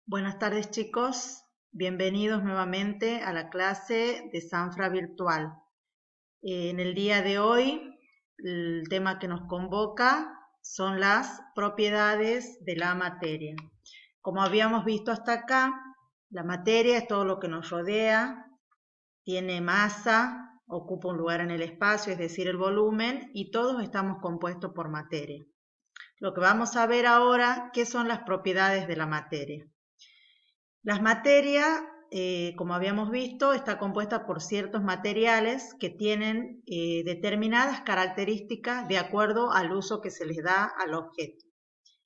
Buenas tardes chicos, bienvenidos nuevamente a la clase de Sanfra Virtual. En el día de hoy, el tema que nos convoca son las propiedades de la materia. Como habíamos visto hasta acá, la materia es todo lo que nos rodea, tiene masa, ocupa un lugar en el espacio, es decir, el volumen, y todos estamos compuestos por materia. Lo que vamos a ver ahora, ¿qué son las propiedades de la materia? Las materias, como habíamos visto, está compuesta por ciertos materiales que tienen determinadas características de acuerdo al uso que se les da al objeto.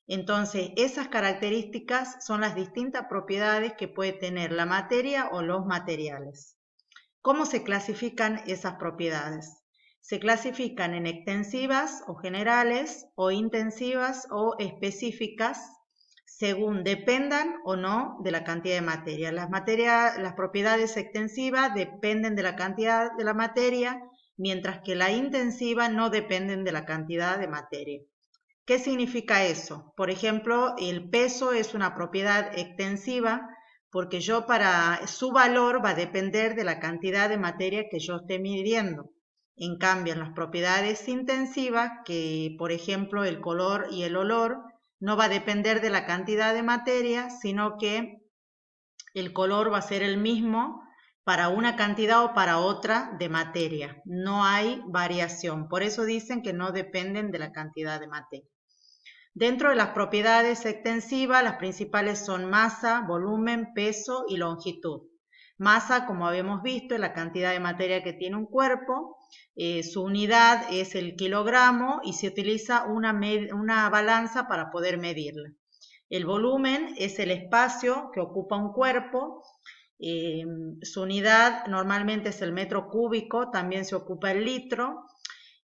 Entonces, esas características son las distintas propiedades que puede tener la materia o los materiales. ¿Cómo se clasifican esas propiedades? Se clasifican en extensivas o generales, o intensivas o específicas, según dependan o no de la cantidad de materia. Las propiedades extensivas dependen de la cantidad de la materia, mientras que la intensiva no dependen de la cantidad de materia. ¿Qué significa eso? Por ejemplo, el peso es una propiedad extensiva porque su valor va a depender de la cantidad de materia que yo esté midiendo. En cambio, en las propiedades intensivas, que por ejemplo el color y el olor, no va a depender de la cantidad de materia, sino que el color va a ser el mismo para una cantidad o para otra de materia. No hay variación. Por eso dicen que no dependen de la cantidad de materia. Dentro de las propiedades extensivas, las principales son masa, volumen, peso y longitud. Masa, como habíamos visto, es la cantidad de materia que tiene un cuerpo. Su unidad es el kilogramo y se utiliza una balanza para poder medirla. El volumen es el espacio que ocupa un cuerpo. Su unidad normalmente es el metro cúbico, también se ocupa el litro.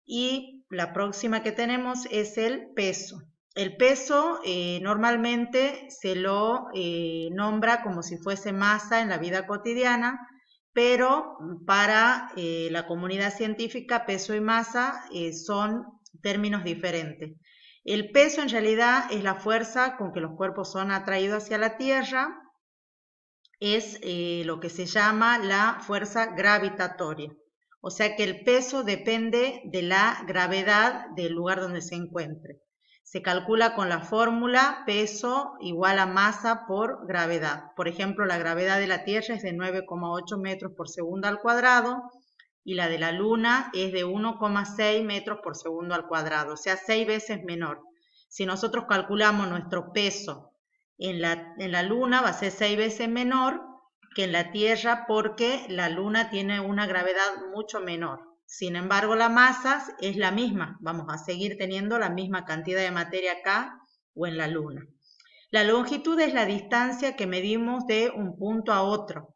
Y la próxima que tenemos es el peso. El peso normalmente se lo nombra como si fuese masa en la vida cotidiana, pero para la comunidad científica peso y masa son términos diferentes. El peso en realidad es la fuerza con que los cuerpos son atraídos hacia la Tierra, es lo que se llama la fuerza gravitatoria. O sea que el peso depende de la gravedad del lugar donde se encuentre. Se calcula con la fórmula peso igual a masa por gravedad. Por ejemplo, la gravedad de la Tierra es de 9,8 metros por segundo al cuadrado y la de la Luna es de 1,6 metros por segundo al cuadrado, o sea, 6 veces menor. Si nosotros calculamos nuestro peso en la Luna, va a ser 6 veces menor que en la Tierra porque la Luna tiene una gravedad mucho menor. Sin embargo, la masa es la misma. Vamos a seguir teniendo la misma cantidad de materia acá o en la Luna. La longitud es la distancia que medimos de un punto a otro.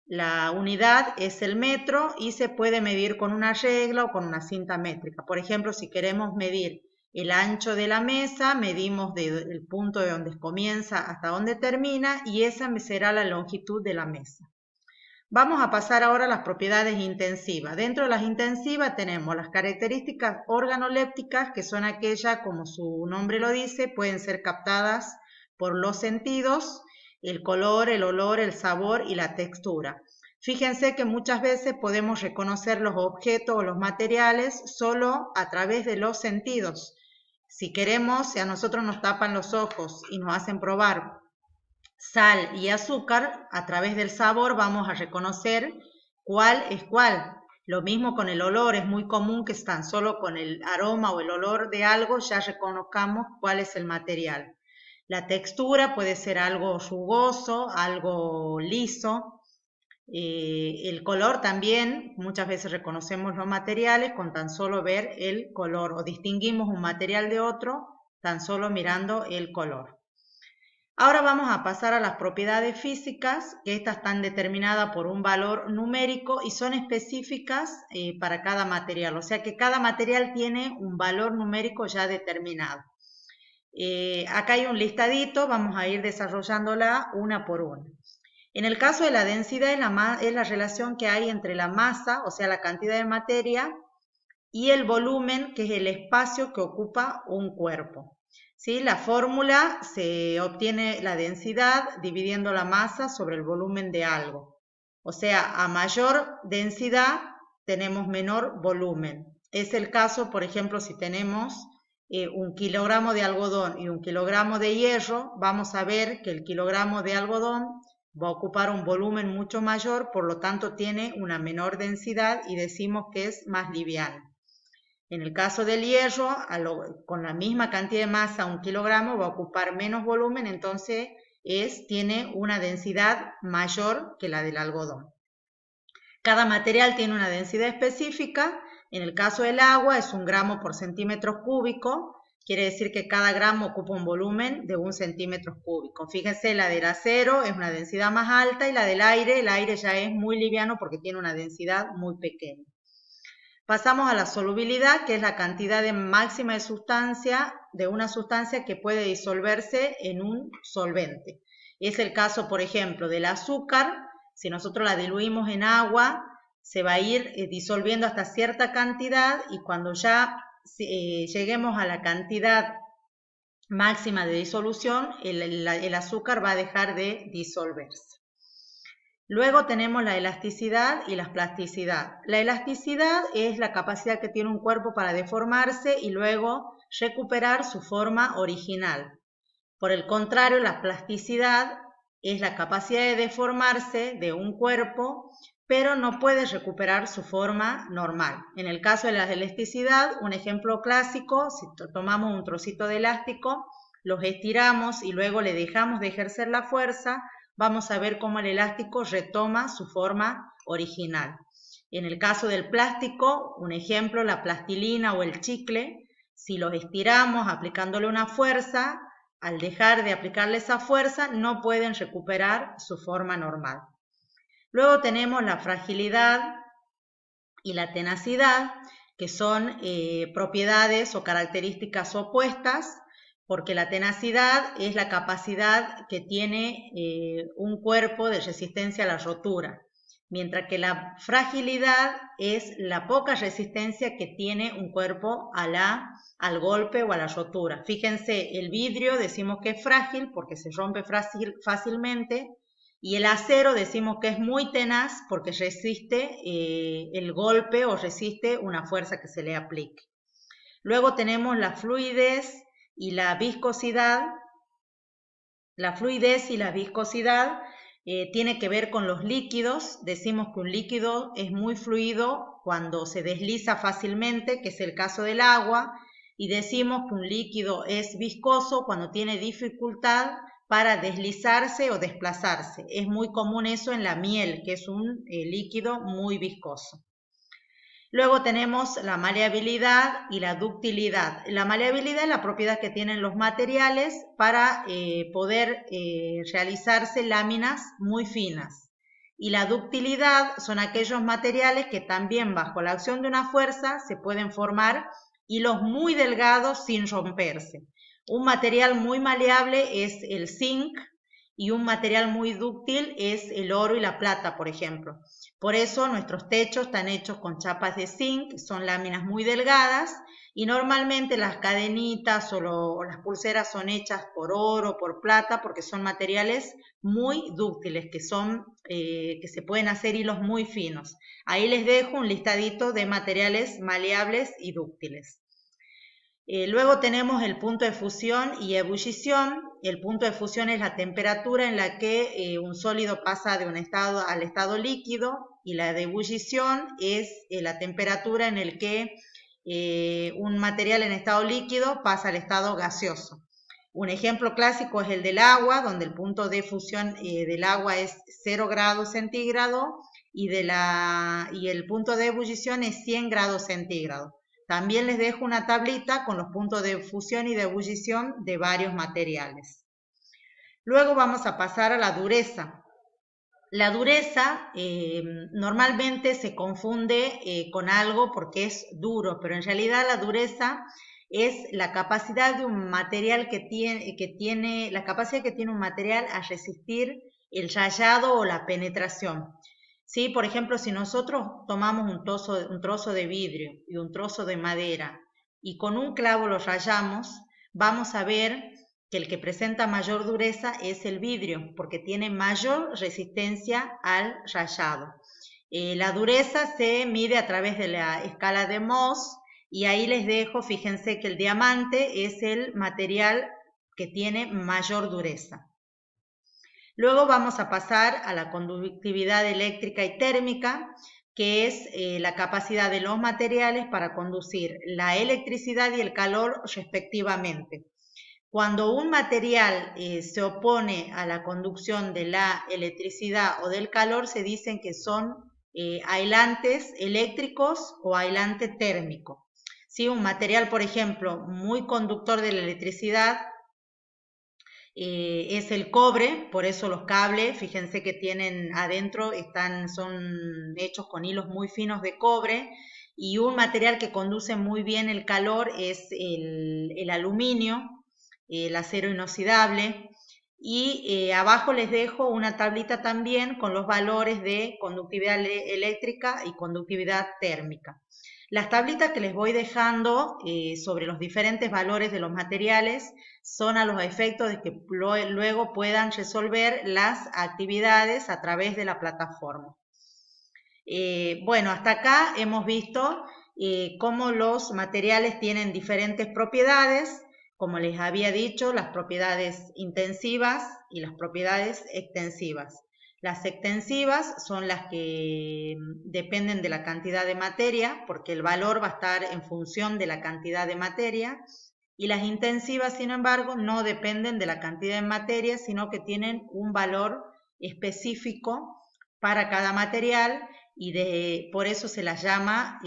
La unidad es el metro y se puede medir con una regla o con una cinta métrica. Por ejemplo, si queremos medir el ancho de la mesa, medimos el punto de donde comienza hasta donde termina y esa será la longitud de la mesa. Vamos a pasar ahora a las propiedades intensivas. Dentro de las intensivas tenemos las características organolépticas, que son aquellas, como su nombre lo dice, pueden ser captadas por los sentidos, el color, el olor, el sabor y la textura. Fíjense que muchas veces podemos reconocer los objetos o los materiales solo a través de los sentidos. Si queremos, si a nosotros nos tapan los ojos y nos hacen probar sal y azúcar, a través del sabor vamos a reconocer cuál es cuál. Lo mismo con el olor, es muy común que tan solo con el aroma o el olor de algo ya reconozcamos cuál es el material. La textura puede ser algo rugoso, algo liso. El color también, muchas veces reconocemos los materiales con tan solo ver el color o distinguimos un material de otro tan solo mirando el color. Ahora vamos a pasar a las propiedades físicas, que estas están determinadas por un valor numérico y son específicas para cada material, o sea que cada material tiene un valor numérico ya determinado. Acá hay un listadito, vamos a ir desarrollándola una por una. En el caso de la densidad es la relación que hay entre la masa, o sea la cantidad de materia, y el volumen, que es el espacio que ocupa un cuerpo. ¿Sí? La fórmula se obtiene la densidad dividiendo la masa sobre el volumen de algo. O sea, a mayor densidad tenemos menor volumen. Es el caso, por ejemplo, si tenemos 1 kilogramo de algodón y 1 kilogramo de hierro, vamos a ver que el kilogramo de algodón va a ocupar un volumen mucho mayor, por lo tanto tiene una menor densidad y decimos que es más liviano. En el caso del hierro, con la misma cantidad de masa, 1 kilogramo, va a ocupar menos volumen, entonces tiene una densidad mayor que la del algodón. Cada material tiene una densidad específica. En el caso del agua es 1 gramo por centímetro cúbico, quiere decir que cada gramo ocupa un volumen de 1 centímetro cúbico. Fíjense, la del acero es una densidad más alta y la del aire, el aire ya es muy liviano porque tiene una densidad muy pequeña. Pasamos a la solubilidad, que es la cantidad máxima de sustancia, de una sustancia que puede disolverse en un solvente. Es el caso, por ejemplo, del azúcar. Si nosotros la diluimos en agua, se va a ir disolviendo hasta cierta cantidad y cuando ya lleguemos a la cantidad máxima de disolución, el azúcar va a dejar de disolverse. Luego tenemos la elasticidad y la plasticidad. La elasticidad es la capacidad que tiene un cuerpo para deformarse y luego recuperar su forma original. Por el contrario, la plasticidad es la capacidad de deformarse de un cuerpo, pero no puede recuperar su forma normal. En el caso de la elasticidad, un ejemplo clásico, si tomamos un trocito de elástico, los estiramos y luego le dejamos de ejercer la fuerza, vamos a ver cómo el elástico retoma su forma original. En el caso del plástico, un ejemplo, la plastilina o el chicle, si los estiramos aplicándole una fuerza, al dejar de aplicarle esa fuerza, no pueden recuperar su forma normal. Luego tenemos la fragilidad y la tenacidad, que son propiedades o características opuestas, porque la tenacidad es la capacidad que tiene un cuerpo de resistencia a la rotura, mientras que la fragilidad es la poca resistencia que tiene un cuerpo al golpe o a la rotura. Fíjense, el vidrio decimos que es frágil porque se rompe fácilmente, y el acero decimos que es muy tenaz porque resiste el golpe o resiste una fuerza que se le aplique. Luego tenemos la fluidez y la viscosidad. La fluidez y la viscosidad tiene que ver con los líquidos. Decimos que un líquido es muy fluido cuando se desliza fácilmente, que es el caso del agua, y decimos que un líquido es viscoso cuando tiene dificultad para deslizarse o desplazarse. Es muy común eso en la miel, que es un líquido muy viscoso. Luego tenemos la maleabilidad y la ductilidad. La maleabilidad es la propiedad que tienen los materiales para poder realizarse láminas muy finas. Y la ductilidad son aquellos materiales que también bajo la acción de una fuerza se pueden formar hilos muy delgados sin romperse. Un material muy maleable es el zinc y un material muy dúctil es el oro y la plata, por ejemplo. Por eso nuestros techos están hechos con chapas de zinc, son láminas muy delgadas y normalmente las cadenitas o las pulseras son hechas por oro, por plata, porque son materiales muy dúctiles, que se pueden hacer hilos muy finos. Ahí les dejo un listadito de materiales maleables y dúctiles. Luego tenemos el punto de fusión y ebullición. El punto de fusión es la temperatura en la que un sólido pasa de un estado al estado líquido, y la de ebullición es la temperatura en la que un material en estado líquido pasa al estado gaseoso. Un ejemplo clásico es el del agua, donde el punto de fusión del agua es 0 grados centígrados y el punto de ebullición es 100 grados centígrados. También les dejo una tablita con los puntos de fusión y de ebullición de varios materiales. Luego vamos a pasar a la dureza. La dureza normalmente se confunde con algo porque es duro, pero en realidad la dureza es la capacidad de un material la capacidad que tiene un material a resistir el rayado o la penetración. ¿Sí? Por ejemplo, si nosotros tomamos un trozo de vidrio y un trozo de madera y con un clavo lo rayamos, vamos a ver que el que presenta mayor dureza es el vidrio, porque tiene mayor resistencia al rayado. La dureza se mide a través de la escala de Mohs, y ahí les dejo, fíjense que el diamante es el material que tiene mayor dureza. Luego vamos a pasar a la conductividad eléctrica y térmica, que es la capacidad de los materiales para conducir la electricidad y el calor respectivamente. Cuando un material se opone a la conducción de la electricidad o del calor, se dicen que son aislantes eléctricos o aislante térmico. ¿Sí? Un material, por ejemplo, muy conductor de la electricidad es el cobre, por eso los cables, fíjense que tienen adentro, son hechos con hilos muy finos de cobre, y un material que conduce muy bien el calor es el aluminio, el acero inoxidable, y abajo les dejo una tablita también con los valores de conductividad eléctrica y conductividad térmica. Las tablitas que les voy dejando sobre los diferentes valores de los materiales son a los efectos de que luego puedan resolver las actividades a través de la plataforma. Bueno, hasta acá hemos visto cómo los materiales tienen diferentes propiedades, como les había dicho, las propiedades intensivas y las propiedades extensivas. Las extensivas son las que dependen de la cantidad de materia, porque el valor va a estar en función de la cantidad de materia, y las intensivas, sin embargo, no dependen de la cantidad de materia, sino que tienen un valor específico para cada material, y por eso se las llama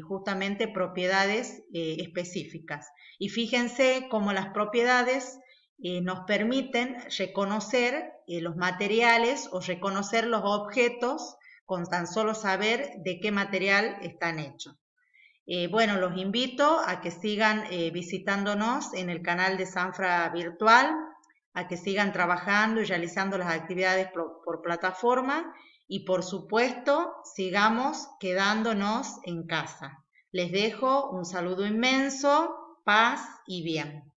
justamente propiedades específicas. Y fíjense cómo las propiedades nos permiten reconocer los materiales o reconocer los objetos con tan solo saber de qué material están hechos. Bueno, los invito a que sigan visitándonos en el canal de Sanfra Virtual, a que sigan trabajando y realizando las actividades por plataforma, y por supuesto sigamos quedándonos en casa. Les dejo un saludo inmenso, paz y bien.